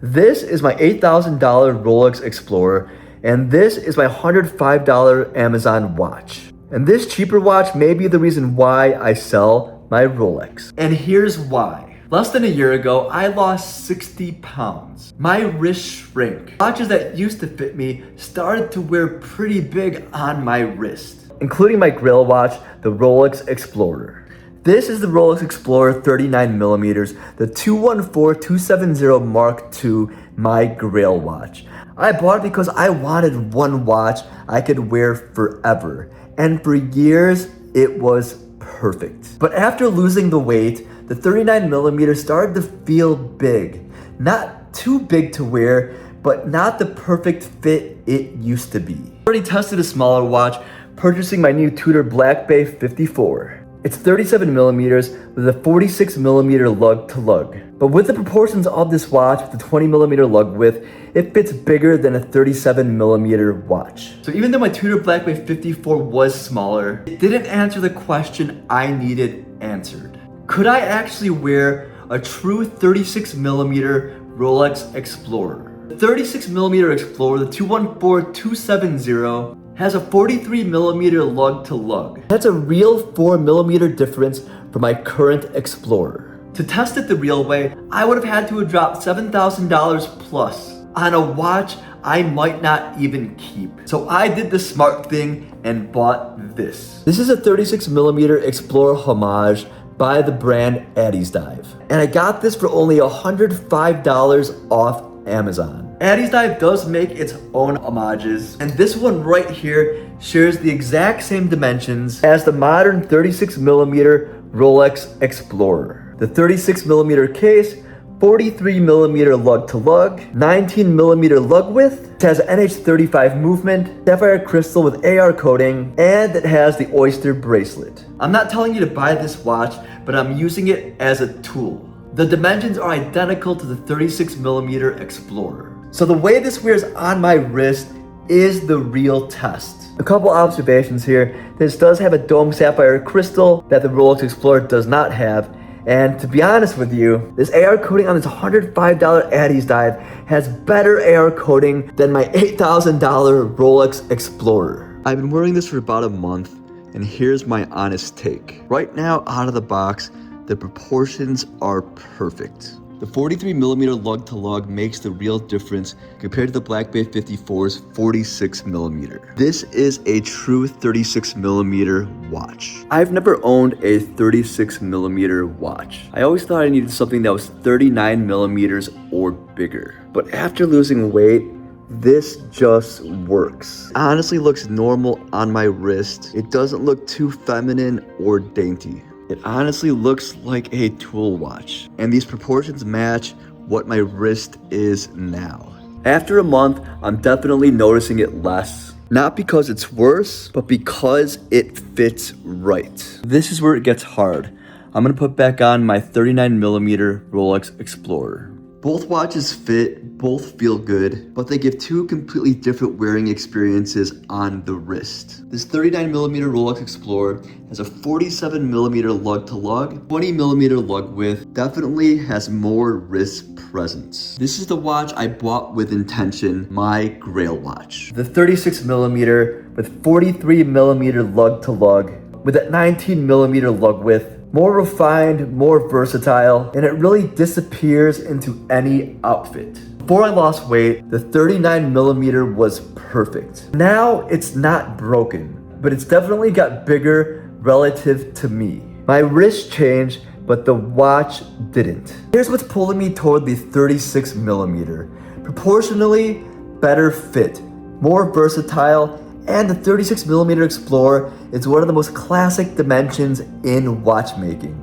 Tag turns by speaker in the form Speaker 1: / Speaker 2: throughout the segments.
Speaker 1: This is my $8,000 Rolex Explorer, and this is my $105 Amazon watch. And this cheaper watch may be the reason why I sell my Rolex. And here's why. Less than a year ago, I lost 60 pounds. My wrist shrank. Watches that used to fit me started to wear pretty big on my wrist, including my grail watch, the Rolex Explorer. This is the Rolex Explorer 39mm, the 214270 Mark II, my grail watch. I bought it because I wanted one watch I could wear forever, and for years it was perfect. But after losing the weight, the 39mm started to feel big. Not too big to wear, but not the perfect fit it used to be. I already tested a smaller watch, purchasing my new Tudor Black Bay 54. It's 37mm with a 46mm lug to lug. But with the proportions of this watch with the 20mm lug width, it fits bigger than a 37mm watch. So even though my Tudor Black Bay 54 was smaller, it didn't answer the question I needed answered. Could I actually wear a true 36mm Rolex Explorer? The 36mm Explorer, the 214270, has a 43mm lug to lug. That's a real 4mm difference from my current Explorer. To test it the real way, I would have had to have dropped $7,000 plus on a watch I might not even keep. So I did the smart thing and bought this. This is a 36mm Explorer homage by the brand Addiesdive. And I got this for only $105 off Amazon. Addiesdive does make its own homages, and this one right here shares the exact same dimensions as the modern 36mm Rolex Explorer. The 36mm case, 43mm lug to lug, 19mm lug width, it has NH35 movement, sapphire crystal with AR coating, and it has the oyster bracelet. I'm not telling you to buy this watch, but I'm using it as a tool. The dimensions are identical to the 36mm Explorer. So the way this wears on my wrist is the real test. A couple observations here. This does have a dome sapphire crystal that the Rolex Explorer does not have. And to be honest with you, this AR coating on this $105 Addiesdive has better AR coating than my $8,000 Rolex Explorer. I've been wearing this for about a month, and here's my honest take. Right now, out of the box, the proportions are perfect. The 43mm lug to lug makes the real difference compared to the Black Bay 54's 46mm. This is a true 36mm watch. I've never owned a 36mm watch. I always thought I needed something that was 39mm or bigger. But after losing weight, this just works. Honestly looks normal on my wrist. It doesn't look too feminine or dainty. It honestly looks like a tool watch, and these proportions match what my wrist is now. After a month, I'm definitely noticing it less. Not because it's worse, but because it fits right. This is where it gets hard. I'm gonna put back on my 39mm Rolex Explorer. Both watches fit, both feel good, but they give two completely different wearing experiences on the wrist. This 39mm Rolex Explorer has a 47mm lug to lug, 20mm lug width, definitely has more wrist presence. This is the watch I bought with intention, my grail watch. The 36mm with 43mm lug to lug, with a 19mm lug width, more refined, more versatile, and it really disappears into any outfit. Before I lost weight, the 39mm was perfect. Now it's not broken, but it's definitely got bigger relative to me. My wrist changed, but the watch didn't. Here's what's pulling me toward the 36mm. Proportionally better fit, more versatile, and the 36mm Explorer is one of the most classic dimensions in watchmaking.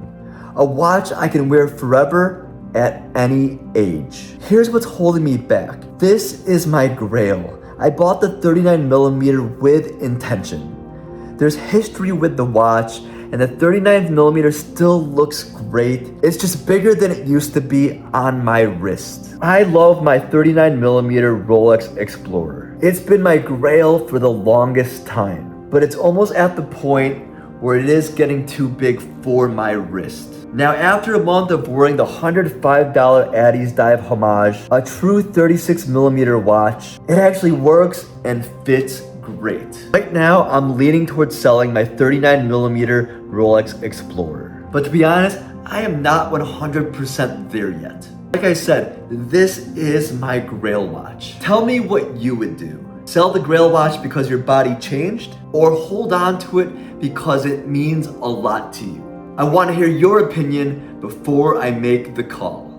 Speaker 1: A watch I can wear forever at any age. Here's what's holding me back. This is my grail. I bought the 39mm with intention. There's history with the watch, and the 39mm still looks great. It's just bigger than it used to be on my wrist. I love my 39mm Rolex Explorer. It's been my grail for the longest time, but it's almost at the point where it is getting too big for my wrist. Now, after a month of wearing the $105 Addiesdive Homage, a true 36mm watch, it actually works and fits great. Right now, I'm leaning towards selling my 39mm Rolex Explorer. But to be honest, I am not 100% there yet. Like I said, this is my grail watch. Tell me what you would do. Sell the grail watch because your body changed, or hold on to it because it means a lot to you. I want to hear your opinion before I make the call.